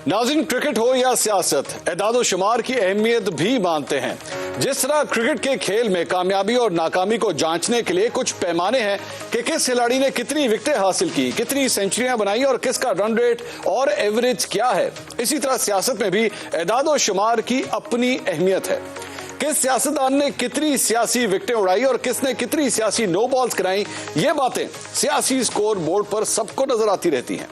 नाज़रीन, क्रिकेट हो या सियासत, एदाद शुमार की अहमियत भी मानते हैं। जिस तरह क्रिकेट के खेल में कामयाबी और नाकामी को जांचने के लिए कुछ पैमाने हैं कि किस खिलाड़ी ने कितनी विकेटें हासिल की, कितनी सेंचुरियां बनाई और किसका रन रेट और एवरेज क्या है, इसी तरह सियासत में भी एदाद शुमार की अपनी अहमियत है। किस सियासतदान ने कितनी सियासी विकेटें उड़ाई और किसने कितनी सियासी नो बॉल्स कराई, ये बातें सियासी स्कोर बोर्ड पर सबको नजर आती रहती हैं।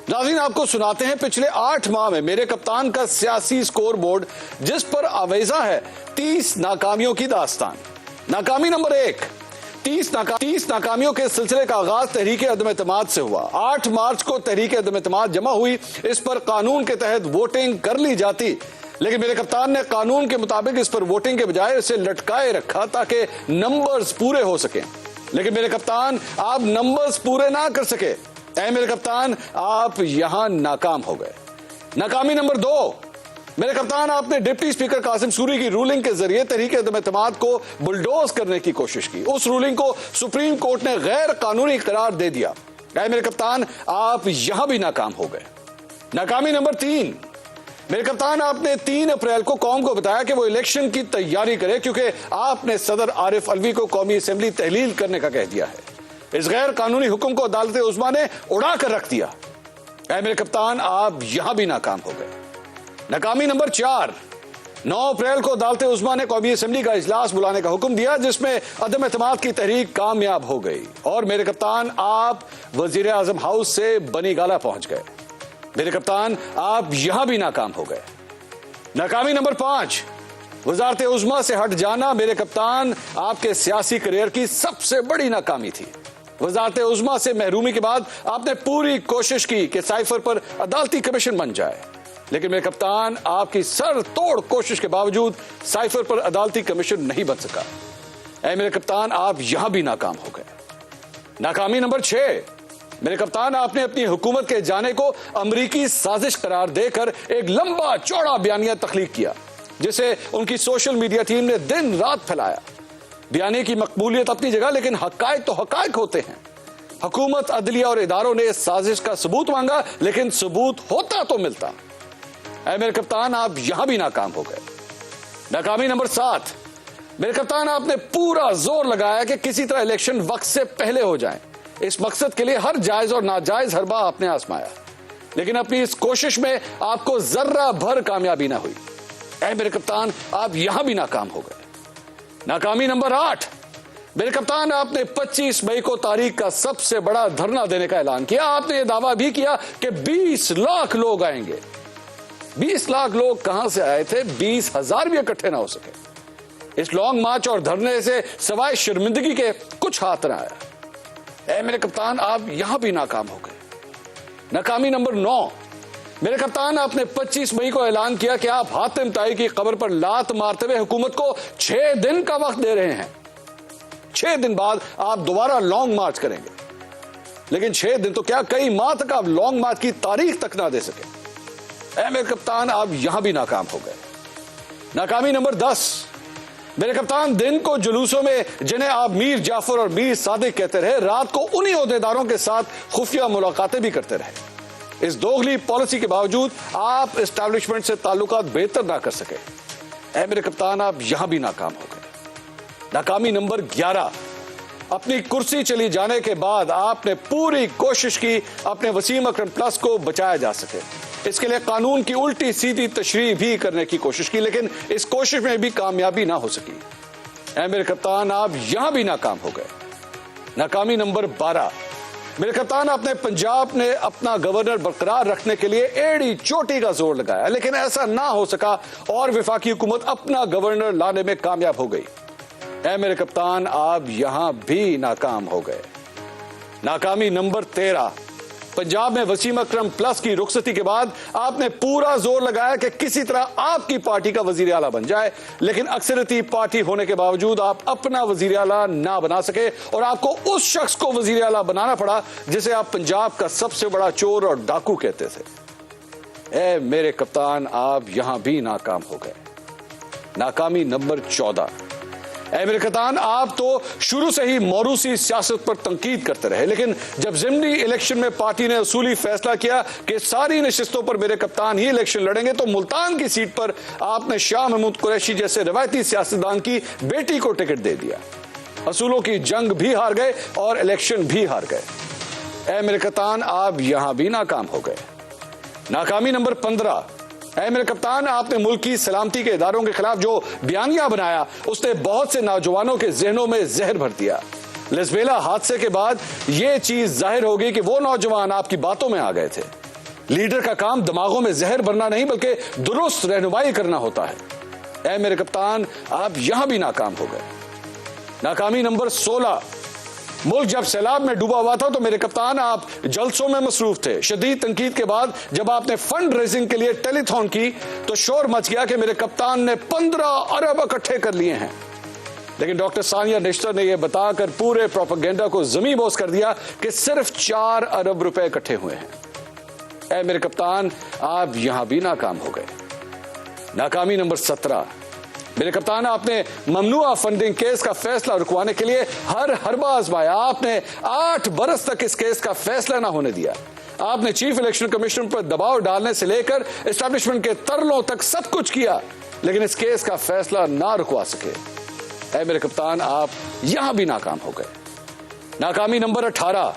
नाज़रीन, आपको सुनाते हैं पिछले 8 माह में मेरे कप्तान का सियासी स्कोर बोर्ड, जिस पर आवेजा है 30 नाकामियों की दास्तान। नाकामी नंबर 1, 30 नाकामियों के सिलसिले का आगाज तहरीक अदम एतमाद से हुआ। 8 मार्च को तहरीक अदम एतमाद जमा हुई। इस पर कानून के तहत वोटिंग कर ली जाती, लेकिन मेरे कप्तान ने कानून के मुताबिक इस पर वोटिंग के बजाय इसे लटकाए रखा ताकि नंबर्स पूरे हो सके। लेकिन मेरे कप्तान, आप नंबर्स पूरे ना कर सके। मेरे कप्तान, आप यहां नाकाम हो गए। नाकामी नंबर 2, मेरे कप्तान, आपने डिप्टी स्पीकर कासिम सूरी की रूलिंग के जरिए तहरीक अदम एतमाद को बुलडोज करने की कोशिश की। उस रूलिंग को सुप्रीम कोर्ट ने गैर कानूनी करार दे दिया। मेरे कप्तान, आप यहां भी नाकाम हो गए। नाकामी नंबर 3, मेरे कप्तान, आपने 3 अप्रैल को कौम को बताया कि वो इलेक्शन की तैयारी करे, क्योंकि आपने सदर आरिफ अलवी को कौमी असेंबली तहलील करने का कह दिया है। इस गैर कानूनी हुक्म को अदालत उस्मा ने उड़ा कर रख दिया। मेरे कप्तान, आप यहां भी नाकाम हो गए। नाकामी नंबर 4, 9 अप्रैल को अदालत उस्मा ने कौमी असेंबली का इजलास बुलाने का हुक्म दिया, जिसमें अदम एतमाद की तहरीक कामयाब हो गई और मेरे कप्तान, आप वजीर आजम हाउस से बनी गाला पहुंच गए। मेरे कप्तान, आप यहां भी नाकाम हो गए। नाकामी नंबर 5, वजारत उज़्मा से हट जाना। मेरे कप्तान, आपके सियासी करियर की सबसे बड़ी नाकामी थी। वजारत उज़्मा से महरूमी के बाद आपने पूरी कोशिश की कि साइफर पर अदालती कमीशन बन जाए, लेकिन मेरे कप्तान, आपकी सर तोड़ कोशिश के बावजूद साइफर पर अदालती कमीशन नहीं बन सका। मेरे कप्तान, आप यहां भी नाकाम हो गए। नाकामी नंबर 6, मेरे कप्तान, आपने अपनी हुकूमत के जाने को अमरीकी साजिश करार देकर एक लंबा चौड़ा बयानिया तख्लीक किया, जिसे उनकी सोशल मीडिया टीम ने दिन रात फैलाया। बयाने की मकबूलियत अपनी जगह, लेकिन हकायक तो हकायक होते हैं। हुकूमत, अदलिया और इदारों ने इस साजिश का सबूत मांगा, लेकिन सबूत होता तो मिलता। मेरे कप्तान, आप यहां भी नाकाम हो गए। नाकामी नंबर 7, मेरे कप्तान, आपने पूरा जोर लगाया कि किसी तरह इलेक्शन वक्त से पहले हो जाए। इस मकसद के लिए हर जायज और नाजायज हरबा आपने आजमाया, लेकिन अपनी इस कोशिश में आपको जर्रा भर कामयाबी ना हुई। मेरे कप्तान, आप यहां भी नाकाम हो गए। नाकामी नंबर 8, मेरे कप्तान, आपने 25 मई को तारीख का सबसे बड़ा धरना देने का ऐलान किया। आपने यह दावा भी किया कि 20 लाख लोग आएंगे। 20 लाख लोग कहां से आए थे? 20,000 भी इकट्ठे ना हो सके। इस लॉन्ग मार्च और धरने से सवाए शर्मिंदगी के कुछ हाथ ना आया। मेरे कप्तान, आप यहां भी नाकाम हो गए। नाकामी नंबर 9, मेरे कप्तान, आपने 25 मई को ऐलान किया कि आप हातिम ताई की कब्र पर लात मारते हुए हुकूमत को 6 दिन का वक्त दे रहे हैं। 6 दिन बाद आप दोबारा लॉन्ग मार्च करेंगे, लेकिन 6 दिन तो क्या, कई माह तक आप लॉन्ग मार्च की तारीख तक ना दे सके। मेरे कप्तान, आप यहां भी नाकाम हो गए। नाकामी नंबर 10, मेरे कप्तान, दिन को जुलूसों में जिन्हें आप मीर जाफर और मीर सादिक कहते रहे, रात को उन्हीं ओहदेदारों के साथ खुफिया मुलाकातें भी करते रहे। इस दोगली पॉलिसी के बावजूद आप एस्टैब्लिशमेंट से ताल्लुकात बेहतर ना कर सके। मेरे कप्तान, आप यहां भी नाकाम हो गए। नाकामी नंबर 11, अपनी कुर्सी चली जाने के बाद आपने पूरी कोशिश की अपने वसीम अकरम प्लस को बचाया जा सके। इसके लिए कानून की उल्टी सीधी तशरीह भी करने की कोशिश की, लेकिन इस कोशिश में भी कामयाबी ना हो सकी। मेरे कप्तान, आप यहां भी नाकाम हो गए। नाकामी नंबर 12, मेरे कप्तान, आपने पंजाब ने अपना गवर्नर बरकरार रखने के लिए एड़ी चोटी का जोर लगाया, लेकिन ऐसा ना हो सका और वफाकी हुकूमत अपना गवर्नर लाने में कामयाब हो गई। मेरे कप्तान, आप यहां भी नाकाम हो गए। नाकामी नंबर 13, पंजाब में वसीम अकरम प्लस की रुखसती के बाद आपने पूरा जोर लगाया कि किसी तरह आपकी पार्टी का वजीर आला बन जाए, लेकिन अक्सरती पार्टी होने के बावजूद आप अपना वजीर आला ना बना सके और आपको उस शख्स को वजीर आला बनाना पड़ा जिसे आप पंजाब का सबसे बड़ा चोर और डाकू कहते थे। मेरे कप्तान, आप यहां भी नाकाम हो गए। नाकामी नंबर 14, मेरे कप्तान, आप तो शुरू से ही मौरूसी सियासत पर तंकीद करते रहे, लेकिन जब ज़िमनी इलेक्शन में पार्टी ने उसूली फैसला किया कि सारी नशिस्तों पर मेरे कप्तान ही इलेक्शन लड़ेंगे, तो मुल्तान की सीट पर आपने शाह महमूद कुरैशी जैसे रवायती सियासतदान की बेटी को टिकट दे दिया। असूलों की जंग भी हार गए और इलेक्शन भी हार गए। मेरे कप्तान, आप यहां भी नाकाम हो गए। नाकामी नंबर 15। मेरे कप्तान, आपने मुल्क की सलामती के इदारों के खिलाफ जो बयानिया बनाया, उसने बहुत से नौजवानों के जहनों में जहर भर दिया। लिस्बेला हादसे के बाद यह चीज जाहिर हो गई कि वो नौजवान आपकी बातों में आ गए थे। लीडर का काम दिमागों में जहर भरना नहीं, बल्कि दुरुस्त रहनुमाई करना होता है। मेरे कप्तान, आप यहां भी नाकाम हो गए। नाकामी नंबर 16। मुल्क जब सैलाब में डूबा हुआ था तो मेरे कप्तान आप जलसों में मसरूफ थे। शदीद तनकीद के बाद जब आपने फंड रेजिंग के लिए टेलीथॉन की तो शोर मच गया कि मेरे कप्तान ने 15 अरब इकट्ठे कर लिए हैं। लेकिन डॉक्टर सानिया निश्तर ने यह बताकर पूरे प्रोपेगेंडा को ज़मीन बोस कर दिया कि सिर्फ 4 अरब रुपए इकट्ठे हुए हैं। मेरे कप्तान, आप यहां भी नाकाम हो गए। नाकामी नंबर 17। मेरे कप्तान, आपने ममनुआ फंडिंग केस का फैसला रुकवाने के लिए हर हरबा आजमाया। आपने 8 बरस तक इस केस का फैसला ना होने दिया। आपने चीफ इलेक्शन कमिश्नर पर दबाव डालने से लेकर एस्टैब्लिशमेंट के तरलों तक सब कुछ किया, लेकिन इस केस का फैसला ना रुकवा सके। मेरे कप्तान, आप यहां भी नाकाम हो गए। नाकामी नंबर 18।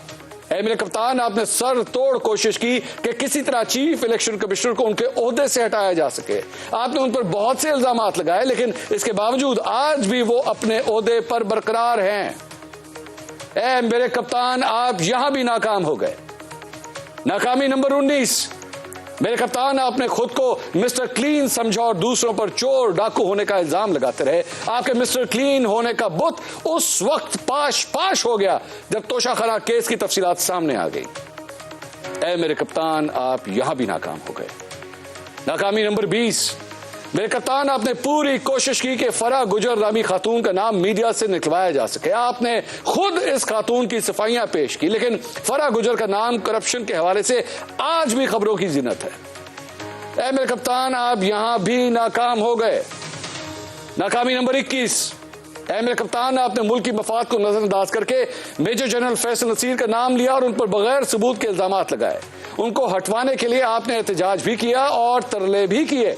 मेरे कप्तान, आपने सर तोड़ कोशिश की कि किसी तरह चीफ इलेक्शन कमिश्नर को उनके ओहदे से हटाया जा सके। आपने उन पर बहुत से इल्जामात लगाए, लेकिन इसके बावजूद आज भी वो अपने ओहदे पर बरकरार हैं। मेरे कप्तान, आप यहां भी नाकाम हो गए। नाकामी नंबर 19। मेरे कप्तान, आपने खुद को मिस्टर क्लीन समझा और दूसरों पर चोर डाकू होने का इल्जाम लगाते रहे। आपके मिस्टर क्लीन होने का बुत उस वक्त पाश हो गया जब तोशाखाना केस की तफसीलात सामने आ गई। मेरे कप्तान, आप यहां भी नाकाम हो गए। नाकामी नंबर 20। मेरे कप्तान, आपने पूरी कोशिश की कि फरा गुजर नामी खातून का नाम मीडिया से निकलवाया जा सके। आपने खुद इस खातून की सफाइयां पेश की, लेकिन फरा गुजर का नाम करप्शन के हवाले से आज भी खबरों की जिन्नत है। मेरे कप्तान, आप यहां भी नाकाम हो गए। नाकामी नंबर 21। मेरे कप्तान, आपने मुल्क की मफाद को नजरअंदाज करके मेजर जनरल फैसल नसीर का नाम लिया और उन पर बगैर सबूत के इल्जामात लगाए। उनको हटवाने के लिए आपने एहतजाज भी किया और तरले भी किए,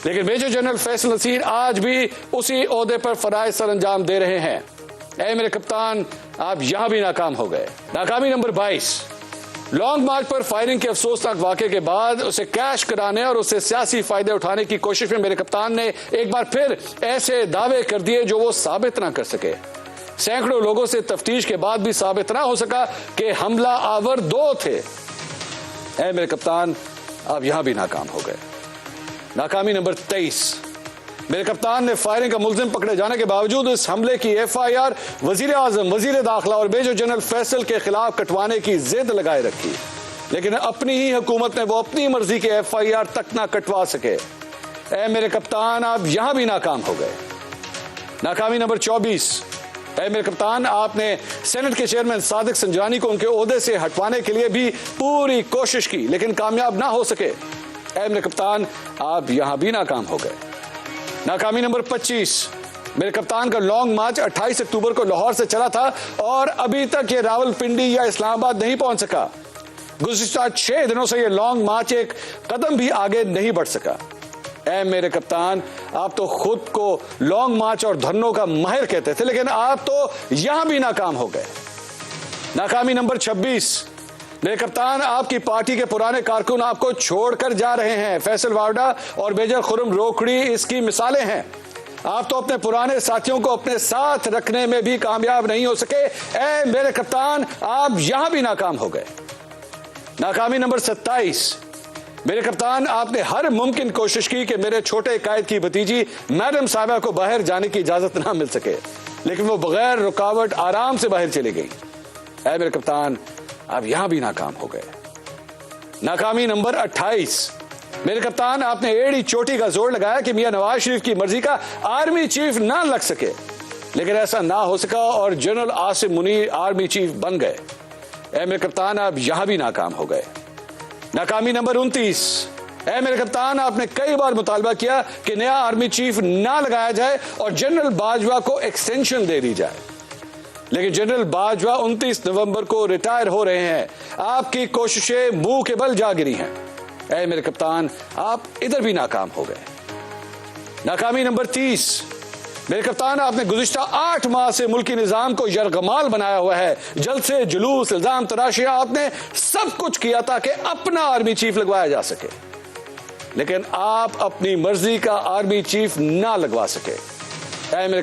लेकिन मेजर जनरल फैसल नसीर आज भी उसी ओहदे पर फराइज सर अंजाम दे रहे हैं। मेरे कप्तान, आप यहां भी नाकाम हो गए। नाकामी नंबर 22। लॉन्ग मार्च पर फायरिंग के अफसोसनाक वाक़े के बाद उसे कैश कराने और उससे सियासी फायदे उठाने की कोशिश में मेरे कप्तान ने एक बार फिर ऐसे दावे कर दिए जो वो साबित ना कर सके। सैकड़ों लोगों से तफ्तीश के बाद भी साबित ना हो सका कि हमला आवर 2 थे। मेरे कप्तान, आप यहां भी नाकाम हो गए। नाकामी नंबर 23। मेरे कप्तान ने फायरिंग का मुल्जिम पकड़े जाने के बावजूद इस हमले की FIR वजीर आजम, वजीर दाखिला और मेजर जनरल फैसल के खिलाफ कटवाने की जिद लगाए रखी, लेकिन अपनी ही हुकूमत में वो अपनी मर्जी के FIR तक ना कटवा सके। मेरे कप्तान, आप यहां भी नाकाम हो गए। नाकामी नंबर 24। मेरे कप्तान, आपने सेनेट के चेयरमैन सादिक संजानी को उनके ओहदे से हटवाने के लिए भी पूरी कोशिश की, लेकिन कामयाब ना हो सके। मेरे कप्तान, आप यहां भी नाकाम हो गए। नाकामी नंबर 25। मेरे कप्तान का लॉन्ग मार्च 28 अक्टूबर को लाहौर से चला था और अभी तक ये रावलपिंडी या इस्लामाबाद नहीं पहुंच सका। गुज़िश्ता 6 दिनों से ये लॉन्ग मार्च एक कदम भी आगे नहीं बढ़ सका। मेरे कप्तान, आप तो खुद को लॉन्ग मार्च और धरनों का माहिर कहते थे, लेकिन आप तो यहां भी नाकाम हो गए। नाकामी नंबर 26। मेरे कप्तान, आपकी पार्टी के पुराने कारकुन आपको छोड़कर जा रहे हैं। फैसल वावडा और मेजर खुर्रम रोकड़ी इसकी मिसालें हैं। आप तो अपने पुराने साथियों को अपने साथ रखने में भी कामयाब नहीं हो सके। मेरे कप्तान, आप यहां भी नाकाम हो गए। नाकामी नंबर 27। मेरे कप्तान, आपने हर मुमकिन कोशिश की कि मेरे छोटे कायद की भतीजी मैडम साहिबा को बाहर जाने की इजाजत ना मिल सके, लेकिन वो बगैर रुकावट आराम से बाहर चली गई। मेरे कप्तान, आप यहां भी नाकाम हो गए। नाकामी नंबर 28। मेरे कप्तान, आपने एड़ी चोटी का जोर लगाया कि मियां नवाज शरीफ की मर्जी का आर्मी चीफ ना लग सके, लेकिन ऐसा ना हो सका और general Asim Munir army chief बन गए। मेरे कप्तान, आप यहां भी नाकाम हो गए। नाकामी नंबर 29। ऐ मेरे कप्तान, आपने कई बार मुतालबा किया कि नया आर्मी चीफ ना लगाया जाए और जनरल बाजवा को एक्सटेंशन दे दी जाए, लेकिन जनरल बाजवा 29 नवंबर को रिटायर हो रहे हैं। आपकी कोशिशें मुंह के बल जा गिरी हैं। ऐ मेरे कप्तान, आप इधर भी नाकाम हो गए। नाकामी नंबर 30। मेरे कप्तान, आपने गुज़िश्ता 8 माह से मुल्की निजाम को यरगमाल बनाया हुआ है। जलसे, जुलूस, इल्जाम तराशियां, आपने सब कुछ किया ताकि अपना आर्मी चीफ लगवाया जा सके, लेकिन आप अपनी मर्जी का आर्मी चीफ ना लगवा सके। ऐ मेरे